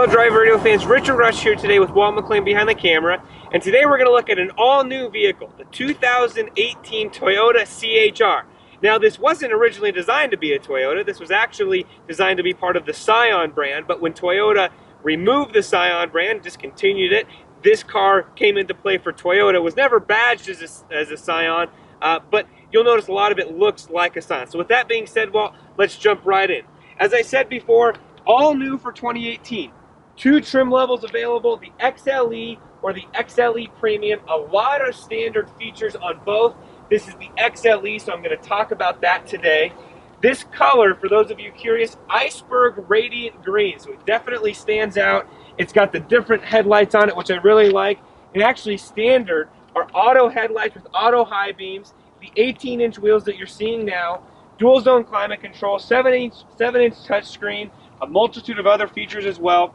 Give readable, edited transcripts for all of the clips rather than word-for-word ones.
Hello Drive Radio fans, Richard Rush here today with Walt McLean behind the camera, and today we're going to look at an all-new vehicle, the 2018 Toyota CHR. Now this wasn't originally designed to be a Toyota, this was actually designed to be part of the Scion brand, but when Toyota removed the Scion brand, discontinued it, this car came into play for Toyota. It was never badged as a Scion, but you'll notice a lot of it looks like a Scion. So with that being said, Walt, let's jump right in. As I said before, all new for 2018. Two trim levels available, the XLE or the XLE Premium. A lot of standard features on both. This is the XLE, so I'm going to talk about that today. This color, for those of you curious, iceberg radiant green, so it definitely stands out. It's got the different headlights on it, which I really like. And actually standard are auto headlights with auto high beams, the 18-inch wheels that you're seeing now, dual zone climate control, 7-inch touchscreen, a multitude of other features as well.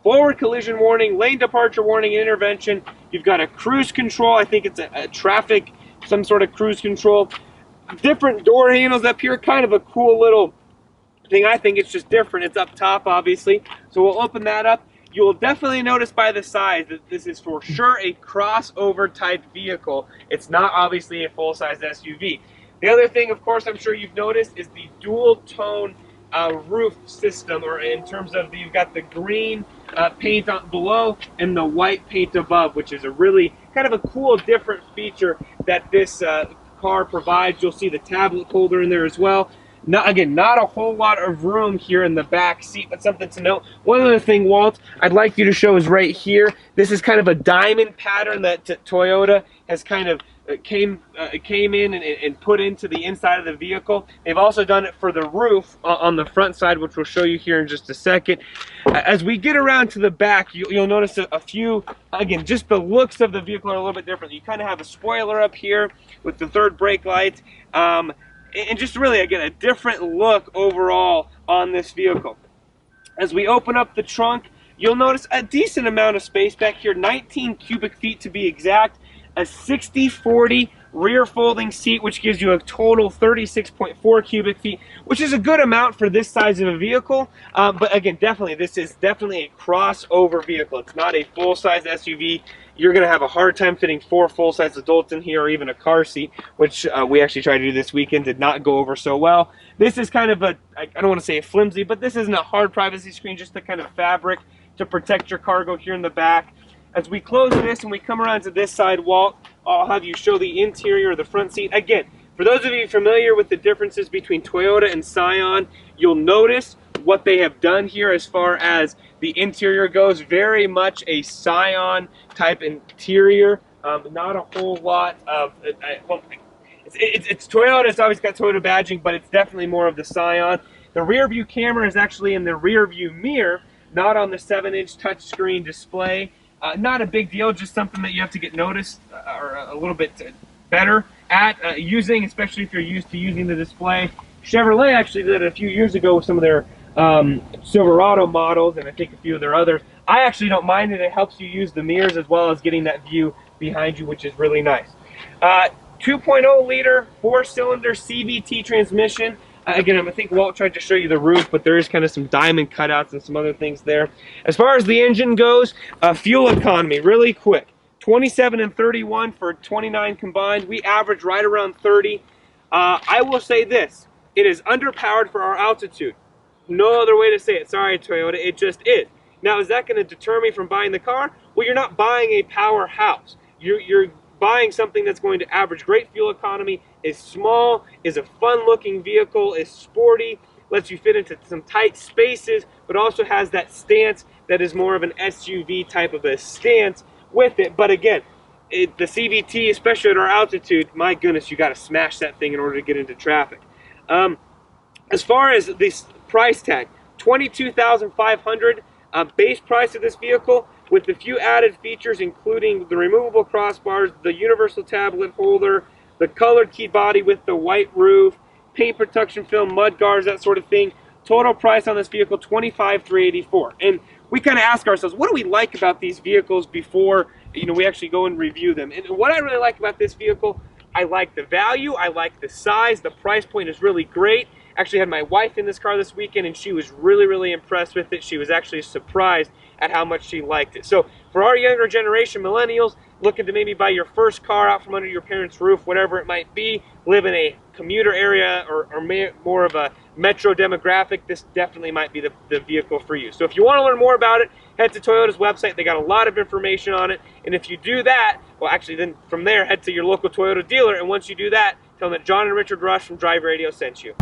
Forward collision warning, lane departure warning, and intervention. You've got a cruise control. I think it's a traffic, some sort of cruise control. Different door handles up here, kind of a cool little thing. I think it's just different. It's up top, obviously. So we'll open that up. You will definitely notice by the size that this is for sure a crossover type vehicle. It's not obviously a full-size SUV. The other thing, of course, I'm sure you've noticed is the dual tone roof system, or in terms of you've got the green paint on below and the white paint above, which is a really kind of a cool different feature that this car provides. You'll see the tablet holder in there as well. Again, not a whole lot of room here in the back seat, but something to note. One other thing, Walt, I'd like you to show is right here. This is kind of a diamond pattern that Toyota has kind of came in and put into the inside of the vehicle. They've also done it for the roof on the front side, which we'll show you here in just a second. As we get around to the back, you'll notice a few, again, just the looks of the vehicle are a little bit different. You kind of have a spoiler up here with the third brake light, and just really, again, a different look overall on this vehicle. As we open up the trunk, you'll notice a decent amount of space back here, 19 cubic feet to be exact. A 60/40 rear folding seat, which gives you a total 36.4 cubic feet, which is a good amount for this size of a vehicle. But again, this is definitely a crossover vehicle. It's not a full-size SUV. You're going to have a hard time fitting 4 full-size adults in here, or even a car seat, which we actually tried to do this weekend. Did not go over so well. This is kind of a, I don't want to say a flimsy, but this isn't a hard privacy screen, just the kind of fabric to protect your cargo here in the back. As we close this and we come around to this side, Walt, I'll have you show the interior of the front seat. Again, for those of you familiar with the differences between Toyota and Scion, you'll notice what they have done here as far as the interior goes. Very much a Scion type interior. Not a whole lot of, it's Toyota, it's always got Toyota badging, but it's definitely more of the Scion. The rear view camera is actually in the rear view mirror, not on the 7-inch touchscreen display. Not a big deal, just something that you have to get noticed or a little bit better at using, especially if you're used to using the display. Chevrolet actually did it a few years ago with some of their Silverado models, and I think a few of their others. I actually don't mind it. It helps you use the mirrors as well as getting that view behind you, which is really nice. 2.0 liter, 4-cylinder CVT transmission. Again, I think Walt tried to show you the roof, but there is kind of some diamond cutouts and some other things there. As far as the engine goes, fuel economy, really quick. 27 and 31 for 29 combined. We average right around 30. I will say this, it is underpowered for our altitude. No other way to say it. Sorry, Toyota, it just is. Now, is that going to deter me from buying the car? Well, you're not buying a powerhouse. You're buying something that's going to average great fuel economy, is small, is a fun-looking vehicle, is sporty, lets you fit into some tight spaces, but also has that stance that is more of an SUV type of a stance with it. But again, the CVT, especially at our altitude, my goodness, you got to smash that thing in order to get into traffic. As far as this price tag, $22,500 base price of this vehicle, with a few added features, including the removable crossbars, the universal tablet holder, the colored key body with the white roof, paint protection film, mud guards, that sort of thing. Total price on this vehicle, $25,384. And we kind of ask ourselves, what do we like about these vehicles before we actually go and review them? And what I really like about this vehicle, I like the value, I like the size, the price point is really great. Actually had my wife in this car this weekend, and she was really, really impressed with it. She was actually surprised at how much she liked it. So for our younger generation, millennials, looking to maybe buy your first car out from under your parents' roof, whatever it might be, live in a commuter area or more of a metro demographic, this definitely might be the vehicle for you. So if you want to learn more about it, head to Toyota's website. They got a lot of information on it. And if you do that, well, actually then from there, head to your local Toyota dealer. And once you do that, tell them that John and Richard Rush from Drive Radio sent you.